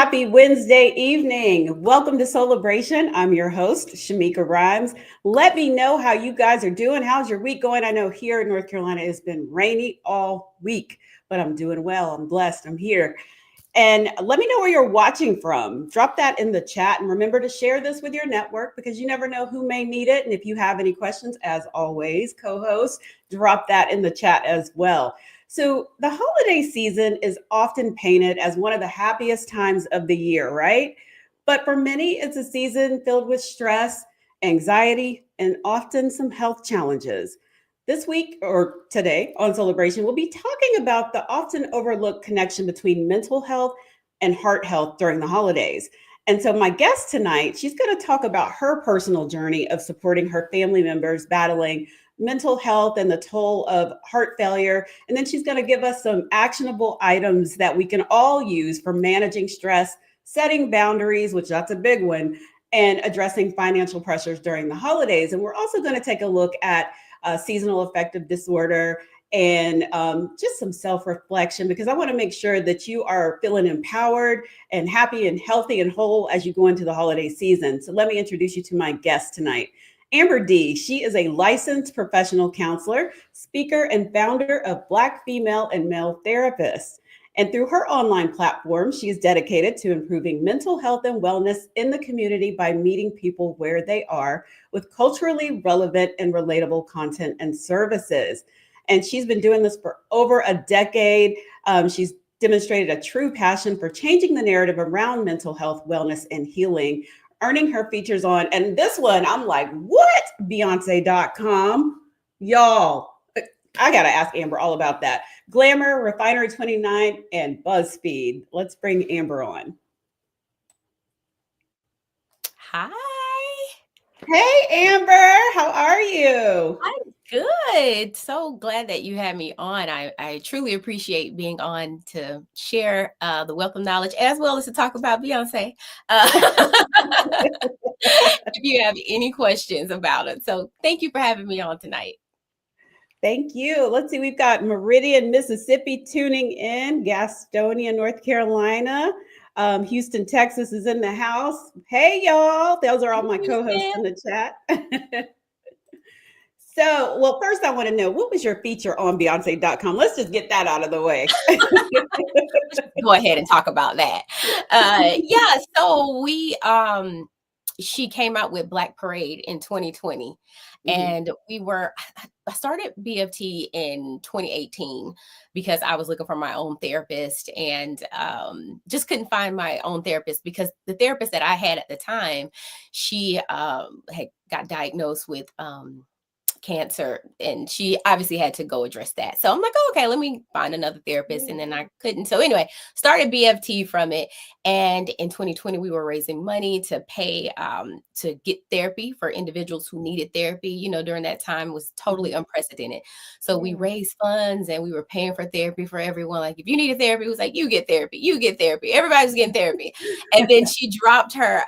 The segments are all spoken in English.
Happy Wednesday evening. Welcome to Soulibration. I'm your host, Shamika Rhymes. Let me know how you guys are doing. How's your week going? I know here in North Carolina it's been rainy all week, but I'm doing well. I'm blessed. I'm here. And let me know where you're watching from. Drop that in the chat and remember to share this with your network because you never know who may need it. And if you have any questions, as always, co-host, drop that in the chat as well. So the holiday season is often painted as one of the happiest times of the year, right? But for many, it's a season filled with stress, anxiety, and often some health challenges. This week or today on Celebration, we'll be talking about the often overlooked connection between mental health and heart health during the holidays. And so, my guest tonight, she's going to talk about her personal journey of supporting her family members battling mental health and the toll of heart failure. And then she's going to give us some actionable items that we can all use for managing stress, setting boundaries, which that's a big one, and addressing financial pressures during the holidays. And we're also going to take a look at seasonal affective disorder and just some self-reflection because I want to make sure that you are feeling empowered and happy and healthy and whole as you go into the holiday season. So let me introduce you to my guest tonight. Amber D. She is a licensed professional counselor, speaker, and founder of Black Female and Male Therapists. And through her online platform, she is dedicated to improving mental health and wellness in the community by meeting people where they are with culturally relevant and relatable content and services. And she's been doing this for over a decade. She's demonstrated a true passion for changing the narrative around mental health, wellness, and healing, earning her features on, and this one, I'm like, what? Beyonce.com. Y'all, I got to ask Amber all about that. Glamour, Refinery 29, and BuzzFeed. Let's bring Amber on. Hi. Hey, Amber. How are you? I'm good. So glad that you had me on. I truly appreciate being on to share the wealth of knowledge as well as to talk about Beyonce. If you have any questions about it. So thank you for having me on tonight. Thank you. Let's see. We've got Meridian, Mississippi tuning in, Gastonia, North Carolina. Houston, Texas is in the house. Hey, y'all. Those are all my co-hosts in the chat. So, well, first I want to know, what was your feature on Beyonce.com? Let's just get that out of the way. Go ahead and talk about that. So she came out with Black Parade in 2020. And I started BFT in 2018 because I was looking for my own therapist and just couldn't find my own therapist because the therapist that I had at the time, she had got diagnosed with cancer and she obviously had to go address that. So I'm like, oh, okay, let me find another therapist. And then I couldn't. So anyway, started BFT from it. And in 2020, we were raising money to pay to get therapy for individuals who needed therapy. You know, during that time was totally unprecedented. So we raised funds and we were paying for therapy for everyone. Like if you needed therapy, it was like, you get therapy, you get therapy. Everybody's getting therapy. And then she dropped her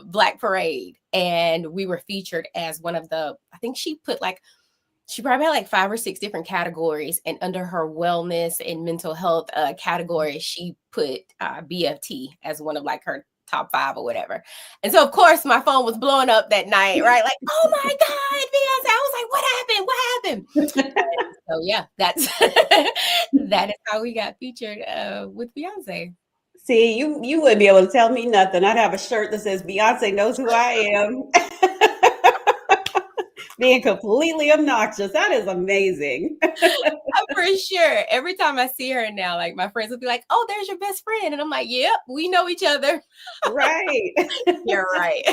Black Parade. And we were featured as one of the, I think she probably had like 5 or 6 different categories. And under her wellness and mental health category, she put BFT as one of like her top 5 or whatever. And so, of course, my phone was blowing up that night, right? Like, oh my God, Beyonce. I was like, what happened? What happened? So yeah, that is how we got featured with Beyonce. See, you wouldn't be able to tell me nothing. I'd have a shirt that says Beyonce knows who I am. Being completely obnoxious. That is amazing. For sure. Every time I see her now, like my friends will be like, oh, there's your best friend. And I'm like, yep, we know each other. Right. You're right.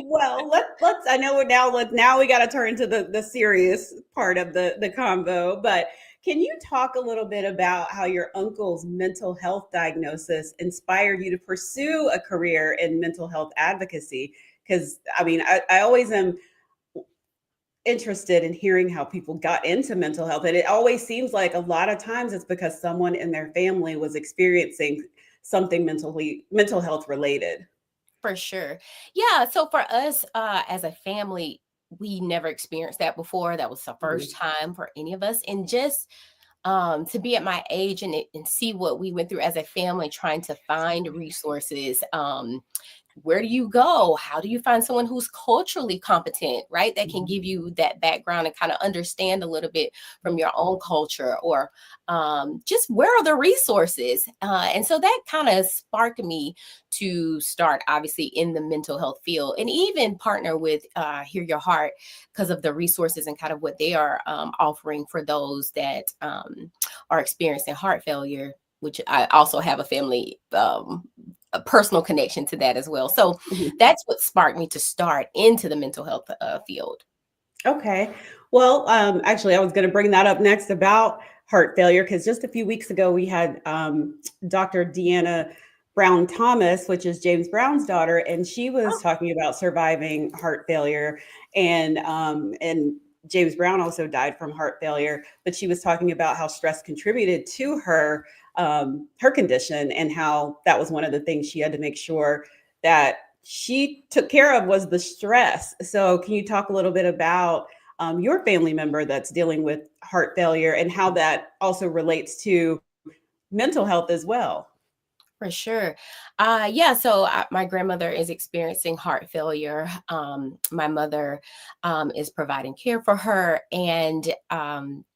Well, let's I know now we got to turn to the serious part of the convo, but can you talk a little bit about how your uncle's mental health diagnosis inspired you to pursue a career in mental health advocacy? Because I mean, I always am interested in hearing how people got into mental health. And it always seems like a lot of times it's because someone in their family was experiencing something mental health related. For sure. Yeah. So for us as a family, we never experienced that before. That was the first time for any of us. And just to be at my age and see what we went through as a family, trying to find resources. Where do you go? How do you find someone who's culturally competent, right? That can Mhm. give you that background and kind of understand a little bit from your own culture, or just where are the resources? And so that kind of sparked me to start, obviously, in the mental health field, and even partner with Hear Your Heart because of the resources and kind of what they are offering for those that are experiencing heart failure, which I also have a family a personal connection to that as well. So Mhm. that's what sparked me to start into the mental health field. Okay. Well, actually, I was going to bring that up next about heart failure because just a few weeks ago we had Dr. Deanna Brown Thomas, which is James Brown's daughter, and she was Oh, talking about surviving heart failure, and James Brown also died from heart failure, but she was talking about how stress contributed to her condition and how that was one of the things she had to make sure that she took care of was the stress. So, can you talk a little bit about your family member that's dealing with heart failure and how that also relates to mental health as well? for sure. Yeah, so my grandmother is experiencing heart failure. My mother is providing care for her, and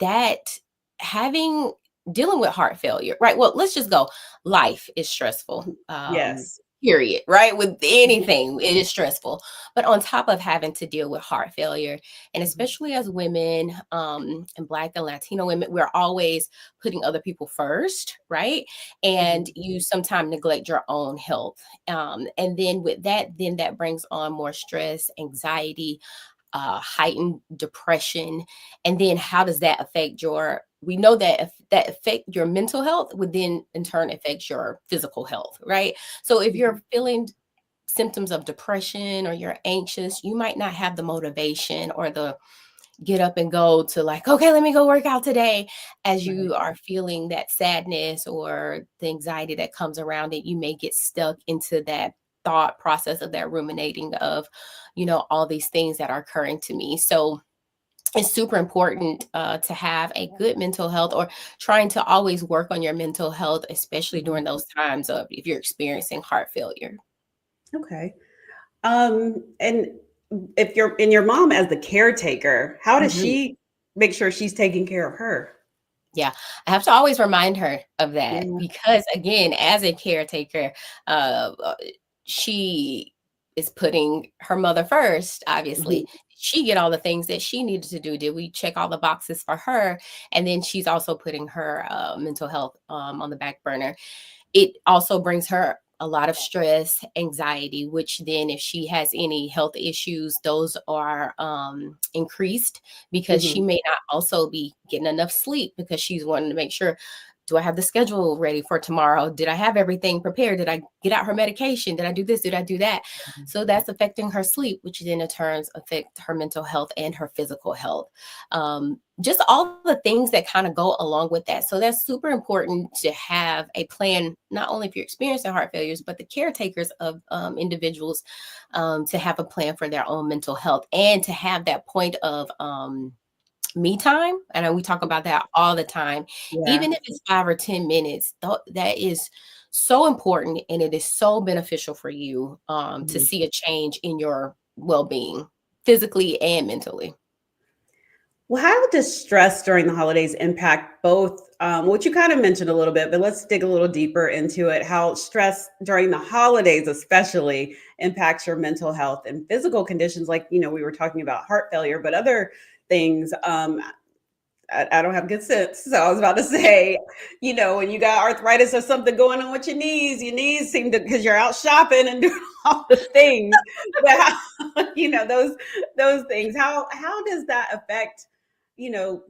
that having dealing with heart failure, right? Well, let's just go. Life is stressful. Yes. Period, right? With anything, it is stressful. But on top of having to deal with heart failure, and especially as women, and Black and Latino women, we're always putting other people first, right? And Mhm. you sometimes neglect your own health. And then with that, then that brings on more stress, anxiety, heightened depression. And then how does that affect your, we know that if that affect your mental health would then in turn affect your physical health, right? So if Mhm. you're feeling symptoms of depression or you're anxious, you might not have the motivation or the get up and go to, like, okay, let me go work out today. As Right. you are feeling that sadness or the anxiety that comes around it, you may get stuck into that thought process of that ruminating of, all these things that are occurring to me. So it's super important to have a good mental health, or trying to always work on your mental health, especially Mhm. during those times of if you're experiencing heart failure. Okay. And if you're in your mom as the caretaker, how does Mhm. she make sure she's taking care of her? Yeah, I have to always remind her of that Yeah. because, again, as a caretaker, uh, she is putting her mother first, Mhm. obviously. She get all the things that she needed to do. Did we check all the boxes for her? And then she's also putting her mental health on the back burner. It also brings her a lot of stress, anxiety, which then, if she has any health issues, those are increased because she Mhm. may not also be getting enough sleep because she's wanting to make sure, do I have the schedule ready for tomorrow? Did I have everything prepared? Did I get out her medication? Did I do this? Did I do that? So that's affecting her sleep, which then in turns affect her mental health and her physical health. Just all the things that kind of go along with that. So that's super important to have a plan, not only if you're experiencing heart failures, but the caretakers of individuals, to have a plan for their own mental health and to have that point of me time. And we talk about that all the time, Yeah. even if it's 5 or 10 minutes. That is so important, and it is so beneficial for you to Mhm. see a change in your well-being, physically and mentally. Well, how does stress during the holidays impact both? Which you kind of mentioned a little bit, but let's dig a little deeper into it. How stress during the holidays, especially, impacts your mental health and physical conditions, like we were talking about heart failure, but other things. I don't have good sense, so I was about to say, when you got arthritis or something going on with your knees seem to because you're out shopping and doing all the things. But how, those things. How does that affect you know,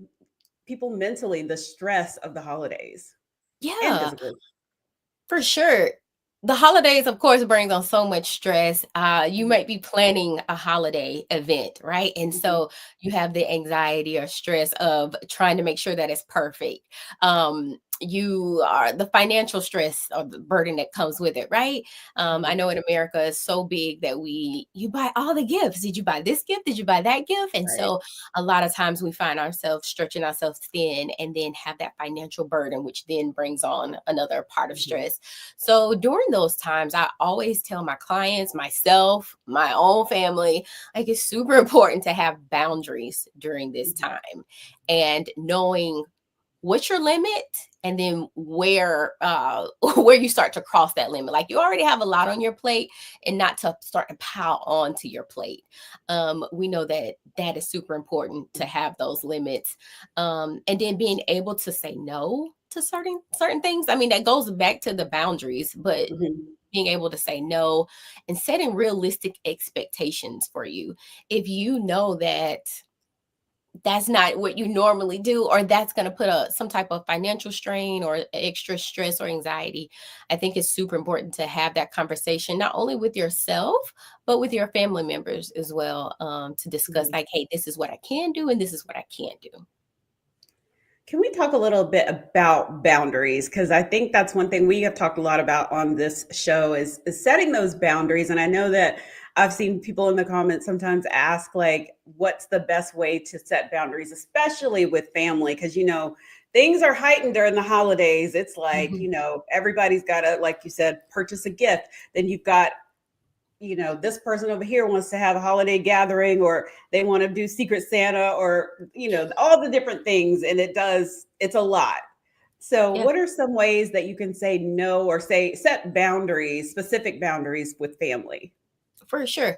people mentally, the stress of the holidays and Yeah, physically. for sure. The holidays, of course, brings on so much stress. You Mhm, might be planning a holiday event, right? And mhm, so you have the anxiety or stress of trying to make sure that it's perfect. Um, you are the financial stress or the burden that comes with it, right? I Mhm. know in America it's so big that you buy all the gifts. Did you buy this gift? Did you buy that gift? And Right. so a lot of times we find ourselves stretching ourselves thin and then have that financial burden, which then brings on another part of Mhm. stress. So during those times, I always tell my clients, myself, my own family, like it's super important to have boundaries during this Mhm. time and knowing what's your limit and then where where you start to cross that limit. Like you already have a lot on your plate and not to start to pile on to your plate. We know that that is super important to have those limits, and then being able to say no to certain things. I mean, that goes back to the boundaries, but Mhm. being able to say no and setting realistic expectations for you. If you know that that's not what you normally do, or that's going to put some type of financial strain or extra stress or anxiety, I think it's super important to have that conversation not only with yourself but with your family members as well, to discuss Mhm. like, hey, this is what I can do and this is what I can't do. Can we talk a little bit about boundaries? Because I think that's one thing we have talked a lot about on this show is setting those boundaries. And I know that I've seen people in the comments sometimes ask, like, what's the best way to set boundaries, especially with family? Because, things are heightened during the holidays. It's like, Mhm. everybody's got to, like you said, purchase a gift. Then you've got this person over here wants to have a holiday gathering, or they want to do Secret Santa, or, all the different things. And it's a lot. So, Yeah, what are some ways that you can say no, or set boundaries, specific boundaries with family? for sure.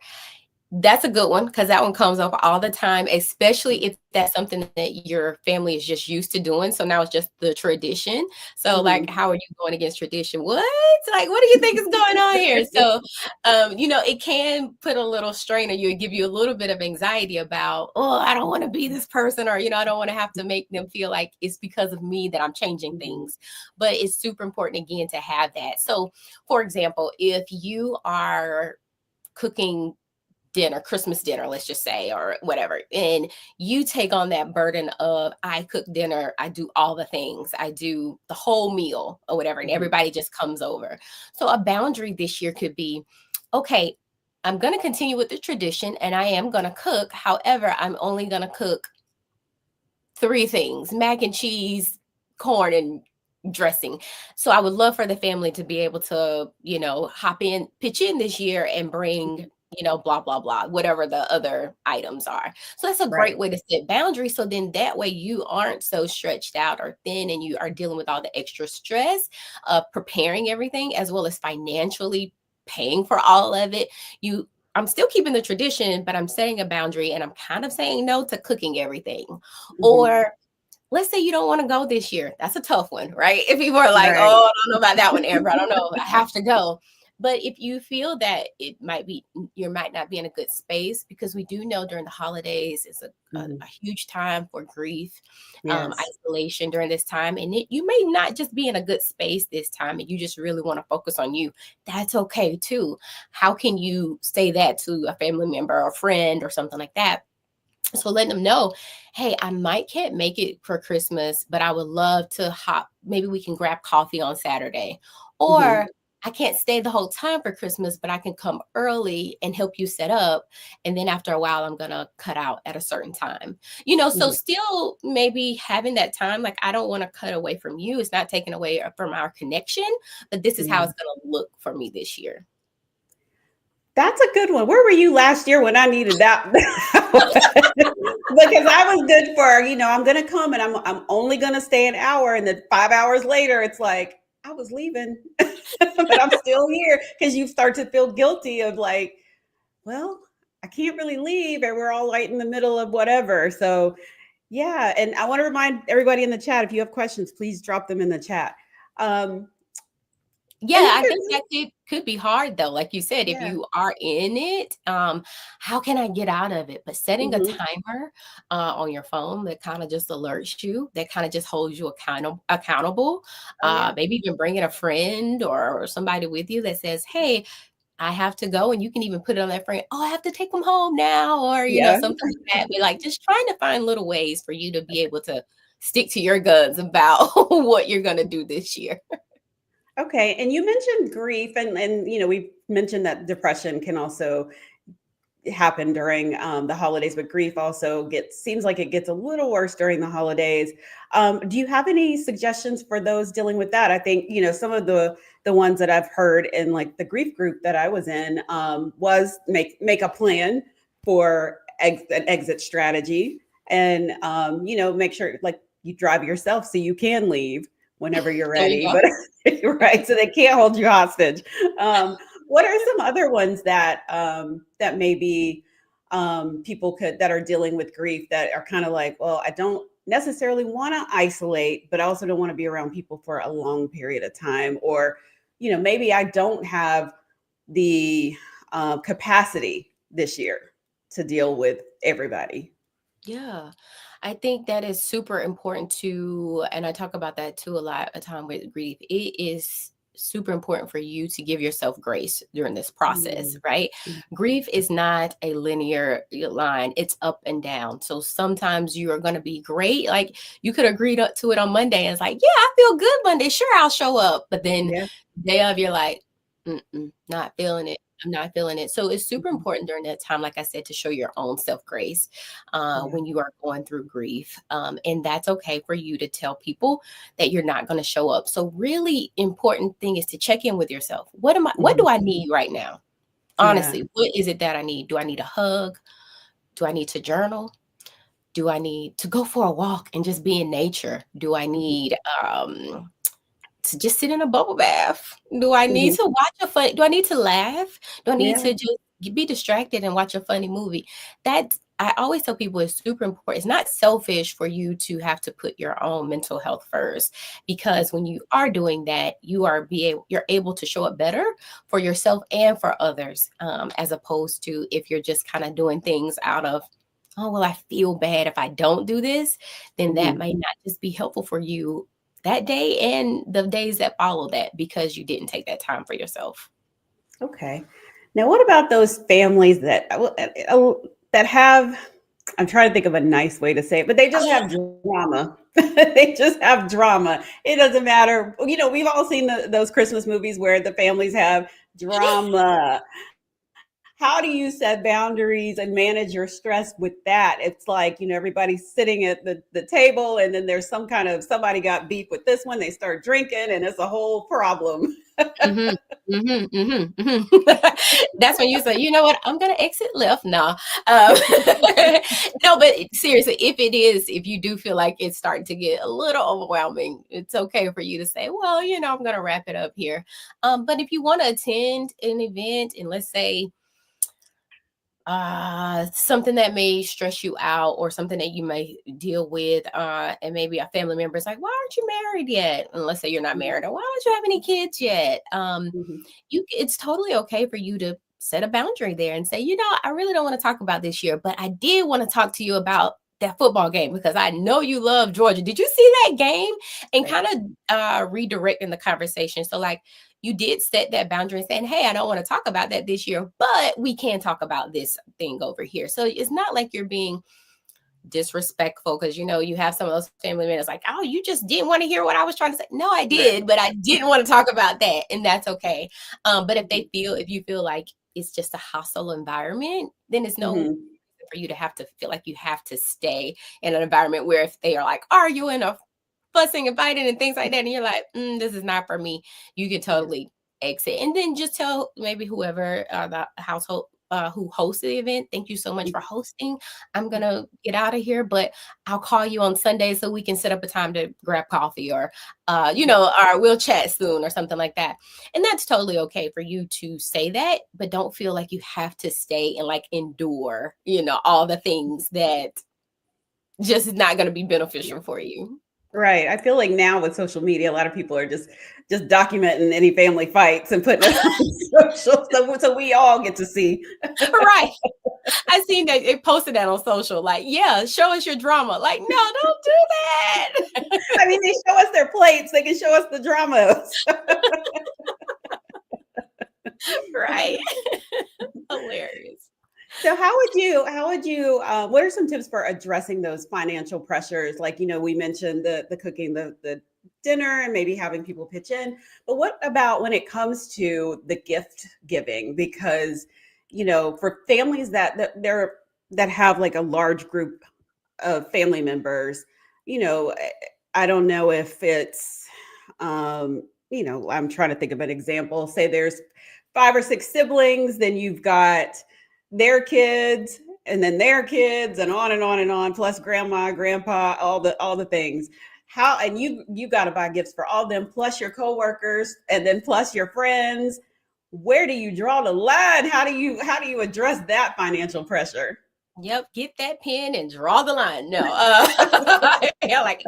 That's a good one because that one comes up all the time, especially if that's something that your family is just used to doing. So now it's just the tradition. So, like, Mhm. how are you going against tradition? What? Like, what do you think is going on here? So, it can put a little strain on you and give you a little bit of anxiety about, oh, I don't want to be this person, or, I don't want to have to make them feel like it's because of me that I'm changing Mhm. things. But it's super important, again, to have that. So, for example, if you are cooking dinner, Christmas dinner, let's just say, or whatever. And you take on that burden of, I cook dinner, I do all the things, I do the whole meal or whatever, and Mhm. everybody just comes over. So a boundary this year could be, okay, I'm going to continue with the tradition and I am going to cook. However, I'm only going to cook three things: mac and cheese, corn, and dressing. So I would love for the family to be able to, hop in, pitch in this year and bring, blah, blah, blah, whatever the other items are. So that's a great Right. way to set boundaries. So then that way you aren't so stretched out or thin and you are dealing with all the extra stress of preparing everything as well as financially paying for all of it. I'm still keeping the tradition, but I'm setting a boundary and I'm kind of saying no to cooking everything. Mhm. Or let's say you don't want to go this year. That's a tough one, right? If people are like, Right. oh, I don't know about that one, Amber. I don't know. I have to go. But if you feel that you might not be in a good space, because we do know during the holidays is Mhm. a huge time for grief, Yes. isolation during this time. And you may not just be in a good space this time and you just really want to focus on you. That's okay too. How can you say that to a family member or a friend or something like that? So letting them know, hey, I might can't make it for Christmas, but I would love to hop. Maybe we can grab coffee on Saturday. Mhm. Or I can't stay the whole time for Christmas, but I can come early and help you set up. And then after a while, I'm going to cut out at a certain time. So Mhm. still maybe having that time, like I don't want to cut away from you. It's not taking away from our connection, but this is how Yeah. it's going to look for me this year. That's a good one. Where were you last year when I needed that? Because I was good for, I'm gonna come and I'm only gonna stay an hour, and then 5 hours later, it's like I was leaving, but I'm still here, because you start to feel guilty of, like, well, I can't really leave, and we're all right in the middle of whatever. So yeah, and I want to remind everybody in the chat, if you have questions, please drop them in the chat. Um, and Yeah, what I are think that could be hard though. Like you said, if yeah. you are in it, how can I get out of it? But setting a Hmm. timer on your phone that kind of just alerts you, that kind of just holds you accountable. Oh yeah. Maybe even bringing a friend or somebody with you that says, "Hey, I have to go," and you can even put it on that friend. Oh, I have to take them home now, or Yeah. something like that. But like just trying to find little ways for you to be able to stick to your guns about what you're going to do this year. Okay. And you mentioned grief, and we mentioned that depression can also happen during the holidays, but grief also seems like it gets a little worse during the holidays. Do you have any suggestions for those dealing with that? I think some of the ones that I've heard in like the grief group that I was in was make a plan for an exit strategy, and make sure like you drive yourself so you can leave whenever you're There you ready. go. But right, so they can't hold you hostage. What are some other ones that maybe people that are dealing with grief that are kind of like, well, I don't necessarily want to isolate, but I also don't want to be around people for a long period of time, or maybe I don't have the capacity this year to deal with everybody. Yeah, I think that is super important too. And I talk about that too a lot of time with grief. It is super important for you to give yourself grace during this process, Mm, right? mm, Grief is not a linear line, it's up and down. So sometimes you are going to be great. Like you could agree to it on Monday and it's like, yeah, I feel good Monday. Sure, I'll show up. But then yeah. day of, you're like, not feeling it. I'm not feeling it. So it's super Mhm. important during that time, like I said, to show your own self grace Yeah. when you are going through grief. And that's okay for you to tell people that you're not going to show up. So really important thing is to check in with yourself. What Mhm. do I need right now? Yeah. Honestly, what is it that I need? Do I need a hug? Do I need to journal? Do I need to go for a walk and just be in nature? Do I Mhm. need to just sit in a bubble bath? Do I need Mhm. to watch a fun do I need to laugh? Do I need Yeah. to just be distracted and watch a funny movie? That I always tell people is super important. It's not selfish for you to have to put your own mental health first because when you are doing that, you're able to show up better for yourself and for others, as opposed to if you're just kind of doing things out of oh well I feel bad if I don't do this, then that Mhm. may not just be helpful for you that day and the days that follow that because you didn't take that time for yourself. Okay. Now, what about those families that have? I'm trying to think of a nice way to say it, but they just have drama. They just have drama. It doesn't matter. We've all seen those Christmas movies where the families have drama. How do you set boundaries and manage your stress with that? It's like, everybody's sitting at the table and then there's somebody got beef with this one, they start drinking and it's a whole problem. Mhm, mhm, mhm, mhm. That's when you say, "You know what? I'm gonna exit left now." Um, no, but seriously, if you do feel like it's starting to get a little overwhelming, it's okay for you to say, "Well, I'm gonna wrap it up here." But if you wanna attend an event and let's say something that may stress you out or something that you may deal with and maybe a family member is like why aren't you married yet, and let's say you're not married, or why don't you have any kids yet, Mhm. it's totally okay for you to set a boundary there and say, I really don't want to talk about this year, but I did want to talk to you about that football game because I know you love Georgia. Did you see that game? And Right. kind of redirecting the conversation. So like you did set that boundary and saying, hey, I don't want to talk about that this year, but we can talk about this thing over here. So it's not like you're being disrespectful because you have some of those family members like, oh, you just didn't want to hear what I was trying to say. No, I Right. did, but I didn't want to talk about that, and that's okay. But Mhm. if you feel like it's just a hostile environment, then it's no Mhm. reason for you to have to feel like you have to stay in an environment where if they are like arguing or fussing and fighting and things like that, and you're like, this is not for me, you can Yeah. totally exit. And then just tell maybe whoever the household who hosted the event, thank you so much for hosting. I'm gonna get out of here, but I'll call you on Sunday so we can set up a time to grab coffee or Mhm. or we'll chat soon or something like that. And that's totally okay for you to say that, but don't feel like you have to stay and like endure, all the things that just is not gonna be Yeah. beneficial for you. Right. I feel like now with social media, a lot of people are just documenting any family fights and putting it on social, so we all get to see. Right. I seen that they posted that on social, like, yeah, show us your drama. Like, no, don't do that. I mean, they show us their plates, they can show us the dramas. Right. Hilarious. So how would you what are some tips for addressing those financial pressures? Like, we mentioned the cooking, the dinner and maybe having people pitch in. But what about when it comes to the gift giving? Because, for families that have like a large group of family members, you know, I don't know if it's, I'm trying to think of an example. Say there's 5 or 6 siblings, then you've got their kids and then their kids and on and on and on, plus grandma, grandpa, all the things. How and you got to buy gifts for all of them, plus your coworkers, and then plus your friends. Where do you draw the line? How do you address that financial pressure? Yep, get that pen and draw the line. No, yeah, like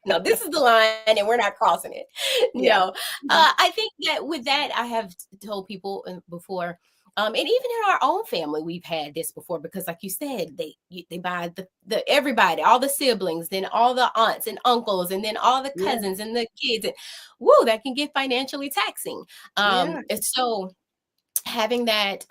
no, this is the line and we're not crossing it. Yeah. No, Mhm. I think that with that, I have told people before, and even in our own family, we've had this before because, like you said, they buy the everybody, all the siblings, then all the aunts and uncles, and then all the Yeah. cousins and the kids, and whoa, that can get financially taxing. Yeah. And so having that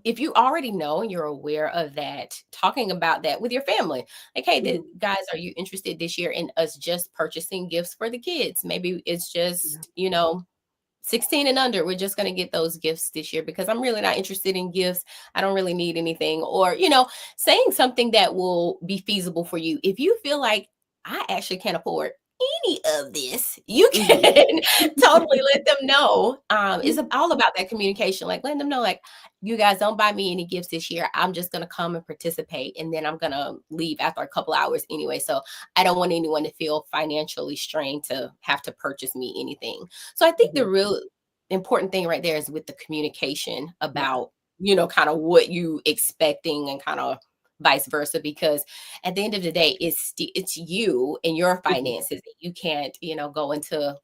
if you already know and you're aware of that, talking about that with your family, like, hey, Mhm. guys, are you interested this year in us just purchasing gifts for the kids? Maybe it's Yeah. just, 16 and under. We're just going to get those gifts this year because I'm really not interested in gifts. I don't really need anything. Or, saying something that will be feasible for you. If you feel like I actually can't afford any of this, you Mhm. can totally let them know. It's all about that communication, like letting them know, like, you guys don't buy me any gifts this year. I'm just going to come and participate. And then I'm going to leave after a couple hours anyway. So I don't want anyone to feel financially strained to have to purchase me anything. So I think the Mhm. real important thing right there is with the communication Yeah. about, kind of what you expecting and kind of vice versa, because at the end of the day, it's you and your Mhm. finances. You can't, go into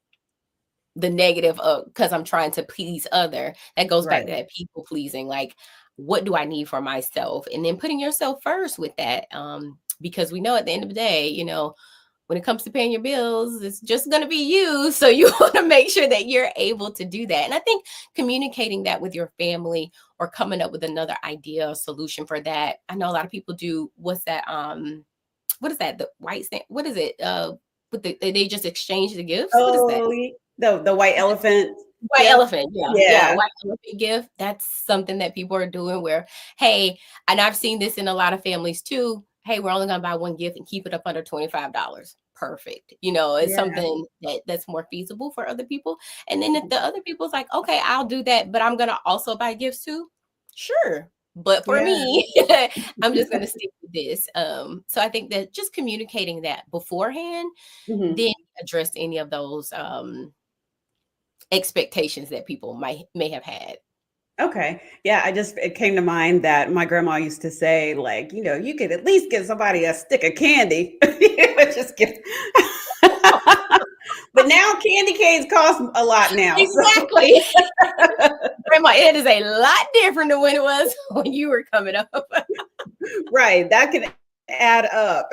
the negative of because I'm trying to please other. That goes back Right. to that people pleasing. Like, what do I need for myself? And then putting yourself first with that. Because we know at the end of the day, when it comes to paying your bills, it's just going to be you. So you want to make sure that you're able to do that. And I think communicating that with your family or coming up with another idea or solution for that. I know a lot of people do. What's that? What is that? The white stand? What is it? With they just exchange the gifts. What is that? Oh, the white elephant White gift. elephant, yeah, yeah, Yeah. white elephant gift. That's something that people are doing where, hey, and I've seen this in a lot of families too. Hey, we're only gonna buy one gift and keep it up under $25. Perfect. It's Yeah. something that's more feasible for other people. And then if Mhm. the other people's like, okay, I'll do that, but I'm gonna also buy gifts too. Sure. But for Yeah. me, I'm just gonna stick with this. So I think that just communicating that beforehand, Mhm. then address any of those expectations that people may have had. Okay. Yeah, it came to mind that my grandma used to say, like, you could at least give somebody a stick of candy. Just give. But now candy canes cost a lot now. So Exactly. Grandma, it is a lot different than when it was when you were coming up. right, that can add up.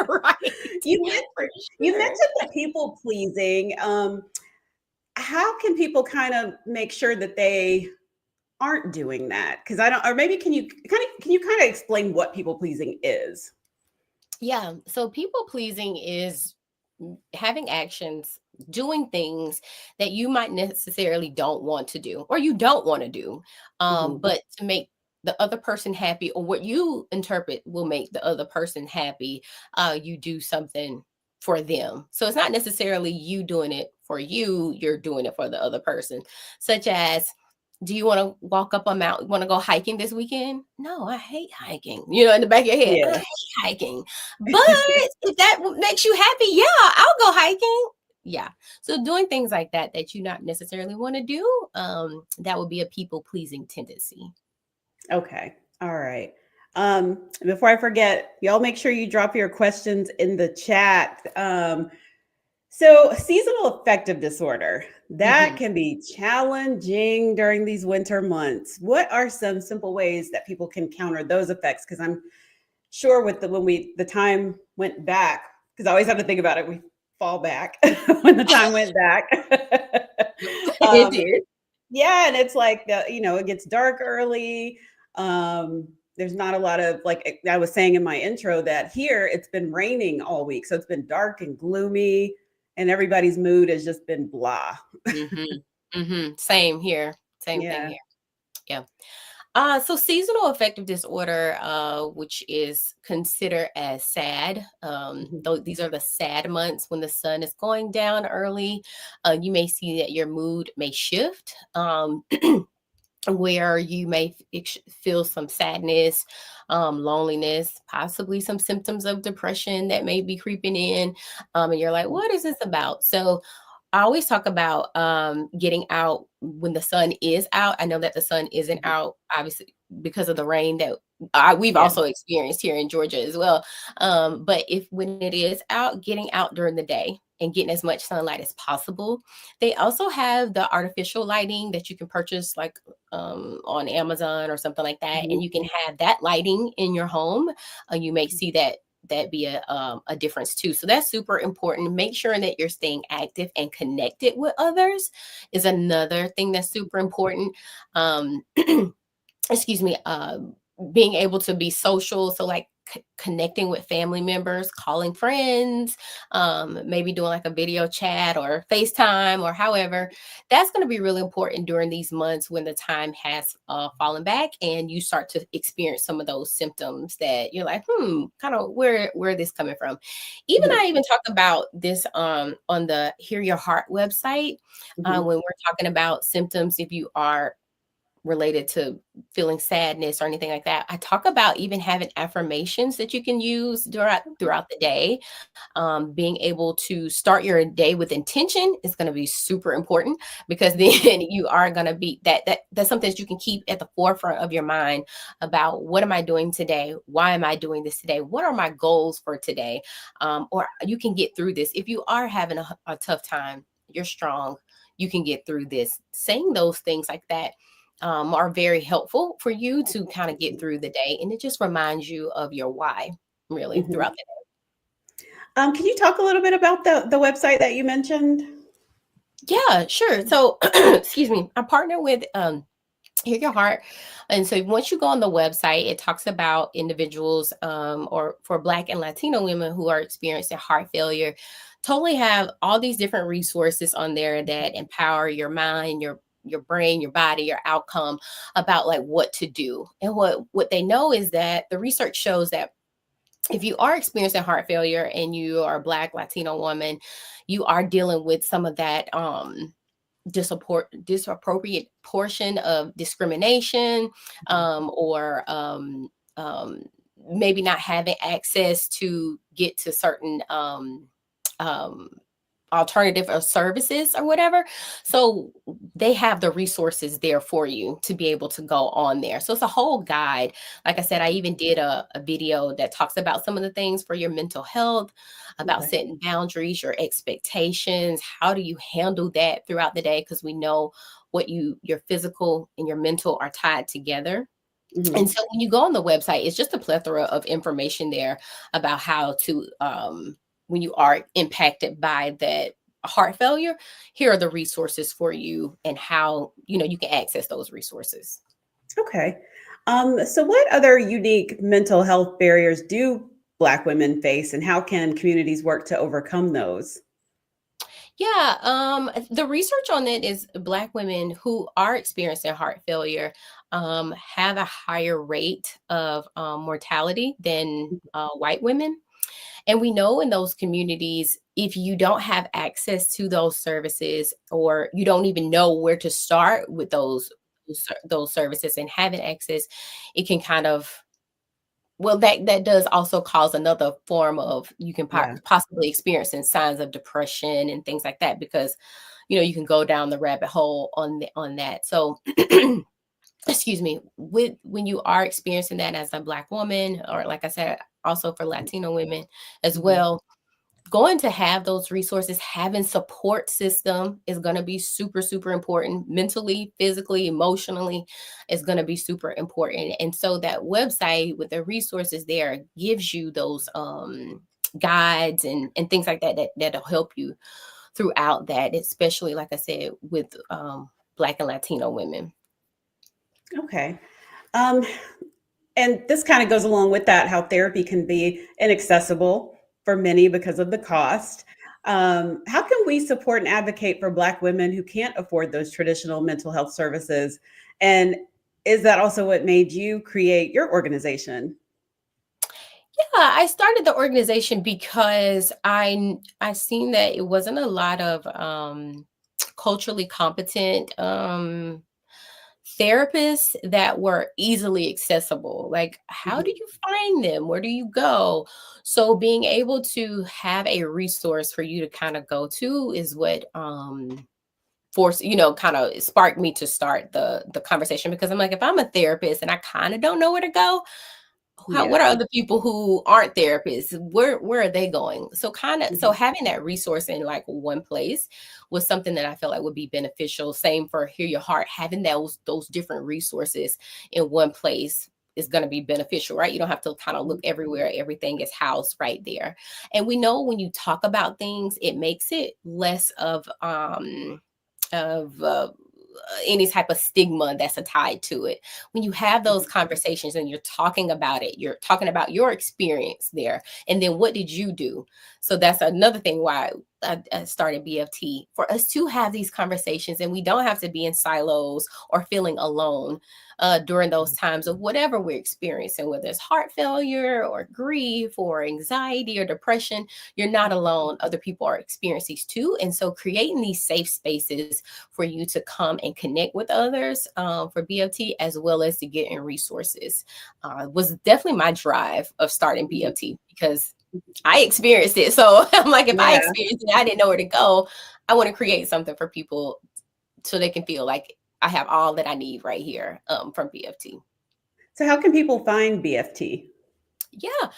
Right. you men- For you sure. mentioned the people pleasing. How can people kind of make sure that they aren't doing that? Because I don't, or maybe can you kind of explain what people pleasing is? Yeah. So people pleasing is having actions, doing things that you might necessarily don't want to do or you don't want to do, Mhm. but to make the other person happy or what you interpret will make the other person happy, you do something for them. So it's not necessarily you doing it for you, you're doing it for the other person, such as, do you want to walk up a mountain? Want to go hiking this weekend? No, I hate hiking. In the back of your head, I Yeah. hate hiking. But if that makes you happy, yeah, I'll go hiking. Yeah. So doing things like that that you not necessarily want to do, that would be a people pleasing tendency. Okay. All right. Before I forget, y'all make sure you drop your questions in the chat. So, seasonal affective disorder, that Mhm. can be challenging during these winter months. What are some simple ways that people can counter those effects? Because I'm sure with the time went back, because I always have to think about it. We fall back when the time went back. It um, did. yeah, and it's like it gets dark early. There's not a lot of, like I was saying in my intro, that here it's been raining all week. So it's been dark and gloomy, and everybody's mood has just been blah. Same here. Same thing Yeah. here. Yeah. So seasonal affective disorder, which is considered as sad, Mhm. though these are the sad months when the sun is going down early. You may see that your mood may shift. Where you may feel some sadness, loneliness, possibly some symptoms of depression that may be creeping in. And you're like, what is this about? So I always talk about getting out when the sun is out. I know that the sun isn't Mhm. out, obviously, because of the rain that we've Yeah. also experienced here in Georgia as well. But if when it is out, getting out during the day and getting as much sunlight as possible. They also have the artificial lighting that you can purchase, like on Amazon or something like that, and Mhm. you can have that lighting in your home. You may see that be a difference too. So that's super important. Make sure that you're staying active and connected with others is another thing that's super important. Um, excuse me, being able to be social. So like connecting with family members, calling friends, maybe doing like a video chat or FaceTime or however. That's going to be really important during these months when the time has fallen back and you start to experience some of those symptoms that you're like, kind of where this coming from. Even Mhm. I even talk about this on the Hear Your Heart website Mhm. when we're talking about symptoms. If you are related to feeling sadness or anything like that. I talk about even having affirmations that you can use throughout the day. Being able to start your day with intention is going to be super important because then you are going to be that's something that you can keep at the forefront of your mind about what am I doing today? Why am I doing this today? What are my goals for today? Or you can get through this. If you are having a tough time, you're strong. You can get through this. Saying those things like that are very helpful for you to kind of get through the day. And it just reminds you of your why, really, Mhm. throughout the Can you talk a little bit about the website that you mentioned? day. Yeah, sure. So, excuse me, I partner with Hear Your Heart. And so once you go on the website, it talks about individuals or for Black and Latino women who are experiencing heart failure. Totally have all these different resources on there that empower your mind, your brain, your body, your outcome about like what to do. And what they know is that the research shows that if you are experiencing heart failure and you are a Black Latino woman, you are dealing with some of that disappropriate portion of discrimination, or um, maybe not having access to get to certain um, alternative or services or whatever. So they have the resources there for you to be able to go on there. So it's a whole guide. Like I said, I even did a video that talks about some of the things for your mental health, about Okay. setting boundaries, your expectations, how do you handle that throughout the day? Because we know your physical and your mental are tied together. And Mhm. so when you go on the website, it's just a plethora of information there about how to, when you are impacted by that heart failure, here are the resources for you and how, you can access those resources. Okay. So what other unique mental health barriers do Black women face, and how can communities work to overcome those? Yeah, the research on it is Black women who are experiencing heart failure have a higher rate of mortality than white women. And we know in those communities, if you don't have access to those services or you don't even know where to start with those services and having access, it can kind of, well, that does also cause another form of, you can Yeah. possibly experiencing signs of depression and things like that because you can go down the rabbit hole on that. So excuse me, with when you are experiencing that as a Black woman, or like I said, also for Latino women as Mhm. well, going to have those resources, having support system is going to be super, super important. Mentally, physically, emotionally is going to be super important. And so that website with the resources there gives you those guides and things like that'll help you throughout that, especially like I said with Black and Latino women. Okay. Um, and this kind of goes along with that, how therapy can be inaccessible for many because of the cost. How can we support and advocate for Black women who can't afford those traditional mental health services? And is that also what made you create your organization? Yeah, I started the organization because I seen that it wasn't a lot of culturally competent therapists that were easily accessible. Like, how do Mhm, you find them? Where do you go? So being able to have a resource for you to kind of go to is what force kind of sparked me to start the conversation, because I'm like, if I'm a therapist and I kind of don't know where to go, what yeah. are other people who aren't therapists, where are they going? So kind of, so Mhm, having that resource in like one place was something that I felt like would be beneficial. Same for Hear Your Heart, having those different resources in one place is going to be beneficial, right? You don't have to kind of look mhm, everywhere. Everything is housed right there. And we know when you talk about things, it makes it less of any type of stigma that's tied to it. When you have those mhm, conversations and you're talking about it, you're talking about your experience there, and then what did you do? So that's another thing why I started BFT, for us to have these conversations, and we don't have to be in silos or feeling alone during those times of whatever we're experiencing, whether it's heart failure or grief or anxiety or depression. You're not alone. Other people are experiencing these too. And so creating these safe spaces for you to come and connect with others for BFT, as well as to get in resources, was definitely my drive of starting mhm, BFT, because I experienced it. So I'm like, if I yeah. experienced it, I didn't know where to go. I want to create something for people so they can feel like I have all that I need right here from BFT. So, how can people find BFT? Yeah,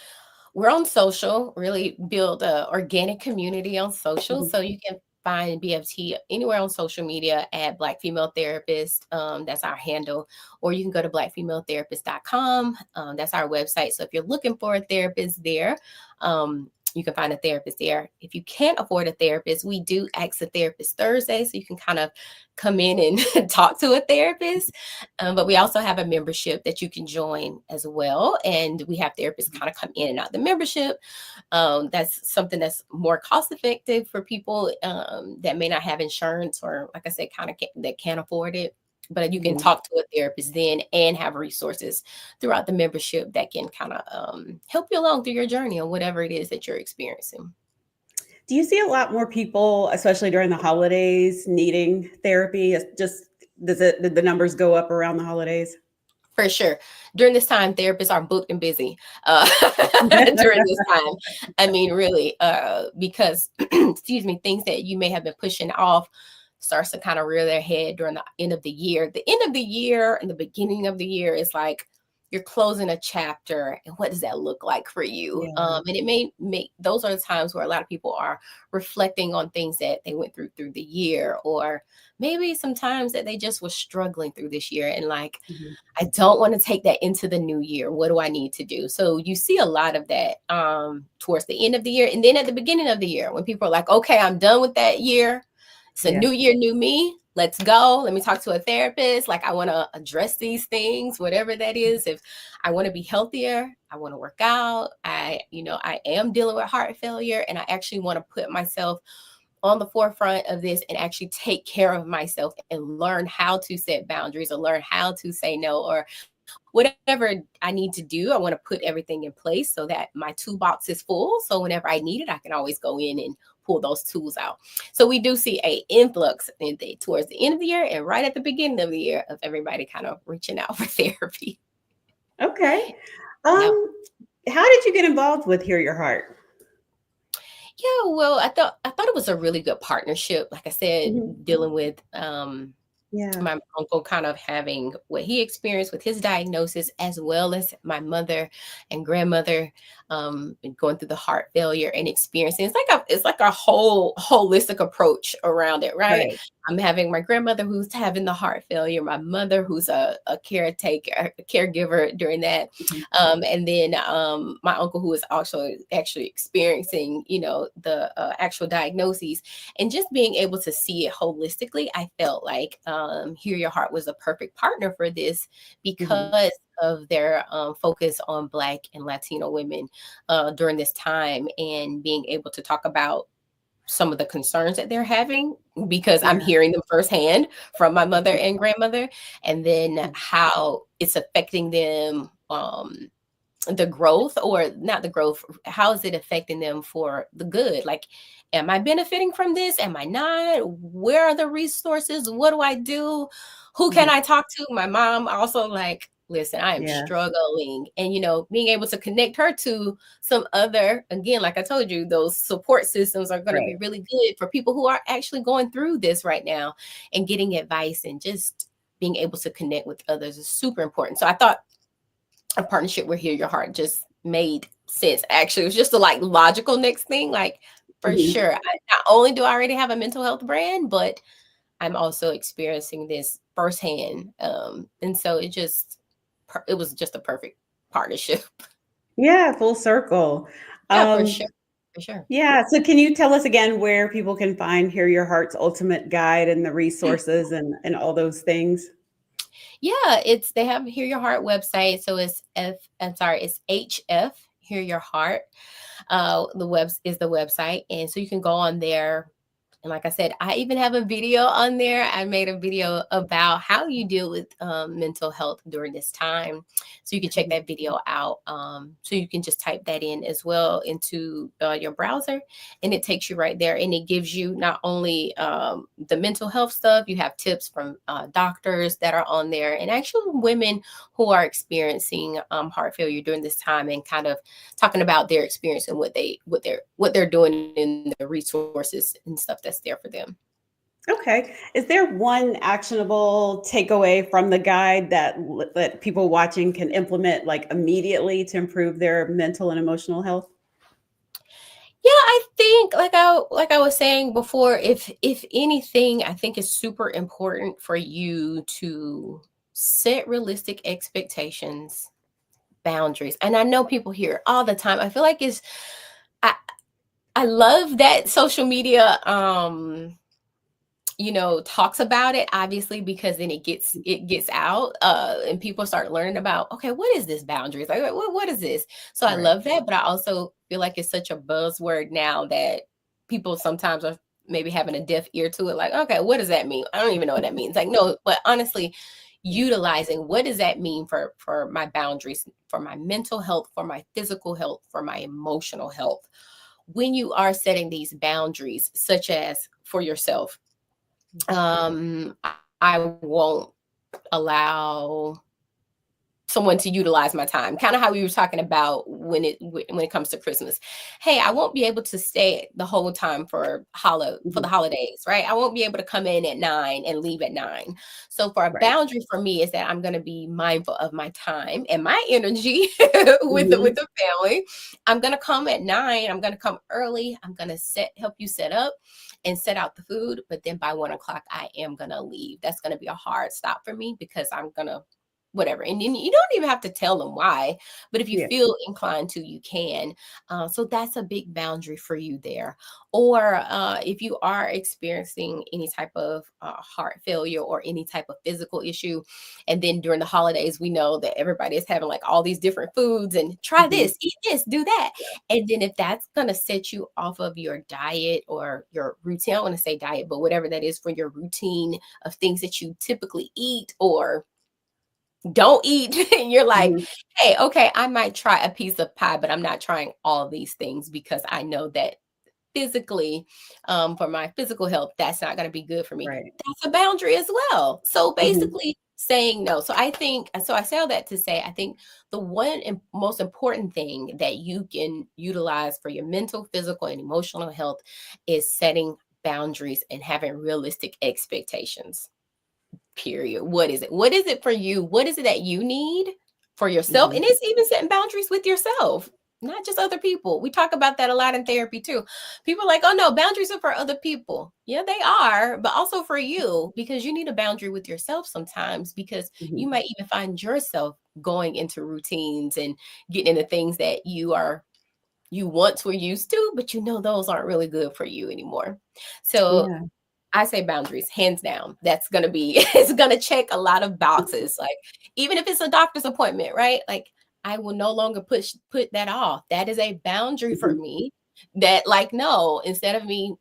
we're on social, really build a organic community on social. Mhm, So you can find BFT anywhere on social media at Black Female Therapist. That's our handle. Or you can go to blackfemaletherapist.com. That's our website. So if you're looking for a therapist there, you can find a therapist there. If you can't afford a therapist, we do Ask a Therapist Thursday. So you can kind of come in and talk to a therapist. But we also have a membership that you can join as well. And we have therapists mhm, kind of come in and out the membership. That's something that's more cost effective for people that may not have insurance, or, like I said, kind of that can't afford it. But you can mhm. talk to a therapist then and have resources throughout the membership that can kind of help you along through your journey on whatever it is that you're experiencing. Do you see a lot more people, especially during the holidays, needing therapy? It's just did the numbers go up around the holidays? For sure. During this time, therapists are booked and busy during this time. I mean, really, because, excuse me, things that you may have been pushing off starts to kind of rear their head during the end of the year. The end of the year and the beginning of the year is like you're closing a chapter, and what does that look like for you? Yeah. And it may make, those are the times where a lot of people are reflecting on things that they went through the year, or maybe sometimes that they just was struggling through this year, and like, Mhm. I don't want to take that into the new year. What do I need to do? So you see a lot of that towards the end of the year. And then at the beginning of the year, when people are like, okay, I'm done with that year. It's a Yeah. new year, new me. Let's go. Let me talk to a therapist. Like, I want to address these things, whatever that is. If I want to be healthier, I want to work out. I am dealing with heart failure, and I actually want to put myself on the forefront of this and actually take care of myself and learn how to set boundaries, or learn how to say no, or whatever I need to do. I want to put everything in place so that my toolbox is full. So whenever I need it, I can always go in and pull those tools out. So we do see a influx towards the end of the year and right at the beginning of the year of everybody kind of reaching out for therapy. Okay. Yeah. How did you get involved with Hear Your Heart? Yeah, well, I thought it was a really good partnership. Like I said, Mhm. dealing with Yeah. my uncle kind of having what he experienced with his diagnosis, as well as my mother and grandmother and going through the heart failure and experiencing, it's like a whole holistic approach around it, right? Right. I'm having my grandmother who's having the heart failure, my mother who's a caretaker, a caregiver during that, Mhm. and then my uncle who is also actually experiencing, the actual diagnoses, and just being able to see it holistically. I felt like Hear Your Heart was a perfect partner for this Mhm. because of their focus on Black and Latino women during this time, and being able to talk about some of the concerns that they're having because I'm Yeah. hearing them firsthand from my mother and grandmother, and then how it's affecting them, the growth, or not the growth, how is it affecting them for the good? Like, am I benefiting from this? Am I not? Where are the resources? What do I do? Who can Mhm. I talk to? My mom also, like, listen, I am Yeah. struggling. And, being able to connect her to some other, again, like I told you, those support systems are going to be Right. really good for people who are actually going through this right now, and getting advice and just being able to connect with others is super important. So I thought a partnership with Hear Your Heart just made sense. Actually, it was just a like logical next thing. Like, for Mhm. sure, not only do I already have a mental health brand, but I'm also experiencing this firsthand. And so it was just a perfect partnership. Yeah, full circle. Yeah, for sure, Um, for sure. yeah, so can you tell us again where people can find Hear Your Heart's ultimate guide and the resources and all those things? Yeah, they have Hear Your Heart website. So it's HF Hear Your Heart. The web is the website, and so you can go on there. And like I said, I even have a video on there. I made a video about how you deal with mental health during this time, so you can check Mhm. that video out. So you can just type that in as well into your browser, and it takes you right there, and it gives you not only the mental health stuff. You have tips from doctors that are on there, and actually women who are experiencing heart failure during this time, and kind of talking about their experience and what they're doing in the resources and stuff that's there for them. Okay. Is there one actionable takeaway from the guide that people watching can implement like immediately to improve their mental and emotional health? Yeah, I think like I was saying before, if anything, I think it's super important for you to set realistic expectations, boundaries. And I know people hear it all the time. I feel like I I love that social media talks about it, obviously, because then it gets out, and people start learning about, okay, what is this boundaries? Like, what is this? So I Right. love that, but I also feel like it's such a buzzword now that people sometimes are maybe having a deaf ear to it. Like, okay, what does that mean? I don't even know what that means. Like, no, but honestly, utilizing what does that mean for my boundaries, for my mental health, for my physical health, for my emotional health. When you are setting these boundaries, such as for yourself, I won't allow someone to utilize my time. Kind of how we were talking about when it comes to Christmas. Hey, I won't be able to stay the whole time for the Mhm. holidays, right? I won't be able to come in at 9 and leave at 9. So for a Right. boundary for me is that I'm going to be mindful of my time and my energy with Mhm. the family. I'm going to come at 9. I'm going to come early. I'm going to help you set up and set out the food. But then by 1 o'clock, I am going to leave. That's going to be a hard stop for me because I'm going to whatever. And then you don't even have to tell them why, but if you Yeah. feel inclined to, you can. So that's a big boundary for you there. Or if you are experiencing any type of heart failure or any type of physical issue, and then during the holidays, we know that everybody is having like all these different foods and try Mhm. this, eat this, do that. And then if that's going to set you off of your diet or your routine, I don't want to say diet, but whatever that is for your routine of things that you typically eat or don't eat, and you're like, Mhm. hey, okay, I might try a piece of pie, but I'm not trying all these things because I know that physically, for my physical health, that's not going to be good for me. Right. That's a boundary as well. So Mhm. basically saying no. So I say all that to say, I think the most important thing that you can utilize for your mental, physical, and emotional health is setting boundaries and having realistic expectations. Period. What is it? What is it for you? What is it that you need for yourself? Mhm. And it's even setting boundaries with yourself. not just other people. We talk about that a lot in therapy too. People are like, oh no, boundaries are for other people. Yeah, they are, but also for you, because you need a boundary with yourself sometimes, because you Mhm. might even find yourself going into routines and getting into things that you once were used to, but you know those aren't really good for you anymore. So Yeah. I say boundaries, hands down. That's gonna be it's gonna check a lot of boxes. Like even if it's a doctor's appointment, right? Like I will no longer put that off. That is a boundary for Mhm. me. That like no, instead of me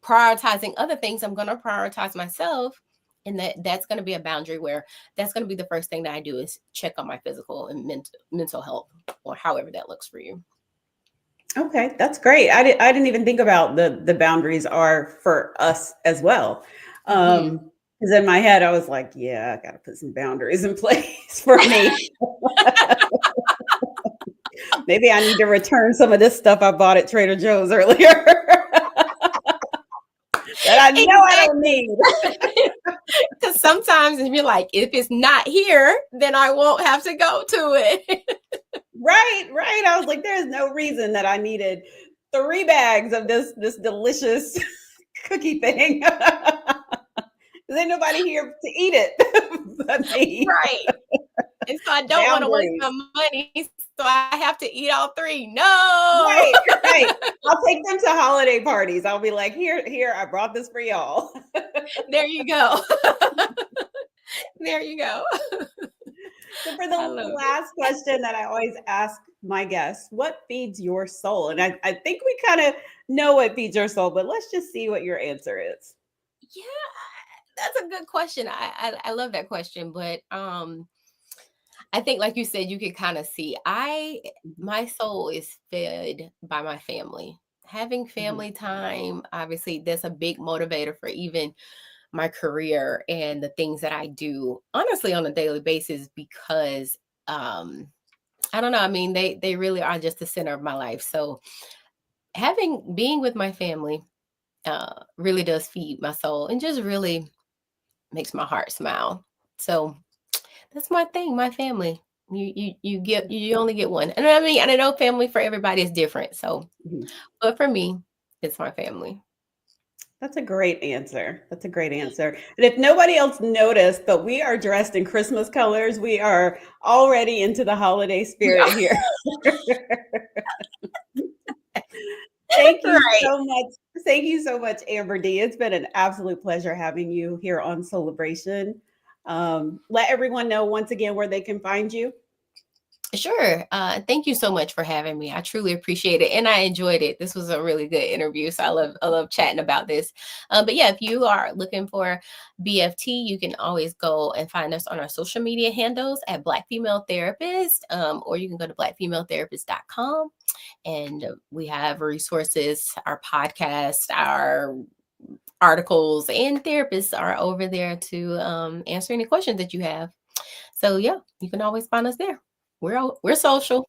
prioritizing other things, I'm gonna prioritize myself. And that's gonna be a boundary where that's gonna be the first thing that I do is check on my physical and mental health, or however that looks for you. Okay, that's great. I didn't even think about the boundaries are for us as well. Mhm. Because in my head I was like, yeah, I got to put some boundaries in place for me. Maybe I need to return some of this stuff I bought at Trader Joe's earlier that I know I don't Exactly. need. Because sometimes if you're like, if it's not here, then I won't have to go to it. Right, right. I was like, there's no reason that I needed 3 bags of this delicious cookie thing. 'Cause ain't nobody here to eat it but me. Right. And so I don't want to waste Boundaries. my money. So I have to eat all three. Right, No. right. I'll take them to holiday parties. I'll be like, here, I brought this for y'all. There you go. There you go. So for I the love it. last question that I always ask my guests, what feeds your soul? And I think we kind of know what feeds your soul, but let's just see what your answer is. Yeah, that's a good question. I love that question, but I think like you said, you can kind of see Mhm, my soul is fed by my family. Having mhm, family time, obviously, that's a big motivator for even my career and the things that I do, honestly, on a daily basis, because I don't know. I mean, they really are just the center of my life. So having being with my family really does feed my soul and just really makes my heart smile. So that's my thing, my family. You get you only get one. And I mean, and I know family for everybody is different. So, mhm. but for me, it's my family. That's a great answer. That's a great answer. And if nobody else noticed, but we are dressed in Christmas colors. We are already into the holiday We spirit are here. Thank you right. so much. Thank you so much, Amber D. It's been an absolute pleasure having you here on Soulibration. Let everyone know once again where they can find you. Sure. Thank you so much for having me. I truly appreciate it, and I enjoyed it. This was a really good interview, so I love chatting about this. But yeah, if you are looking for BFT, you can always go and find us on our social media handles at Black Female Therapist, or you can go to blackfemaletherapist.com, and we have resources, our podcast, our articles, and therapists are over there to answer any questions that you have. So yeah, you can always find us there. We're social.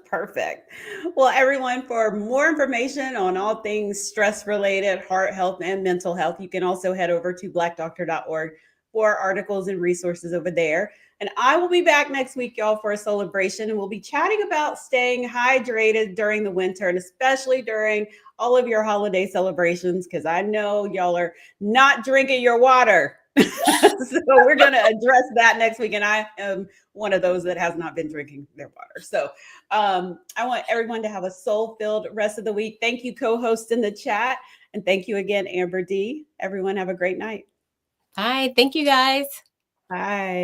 Perfect. Well, everyone, for more information on all things stress related, heart health, and mental health, you can also head over to blackdoctor.org for articles and resources over there. And I will be back next week, y'all, for a celebration. And we'll be chatting about staying hydrated during the winter and especially during all of your holiday celebrations, because I know y'all are not drinking your water. So we're going to address that next week. And I am one of those that has not been drinking their water. So I want everyone to have a soul filled rest of the week. Thank you, co host in the chat. And thank you again, Amber D. Everyone, have a great night. Hi, thank you guys. Bye.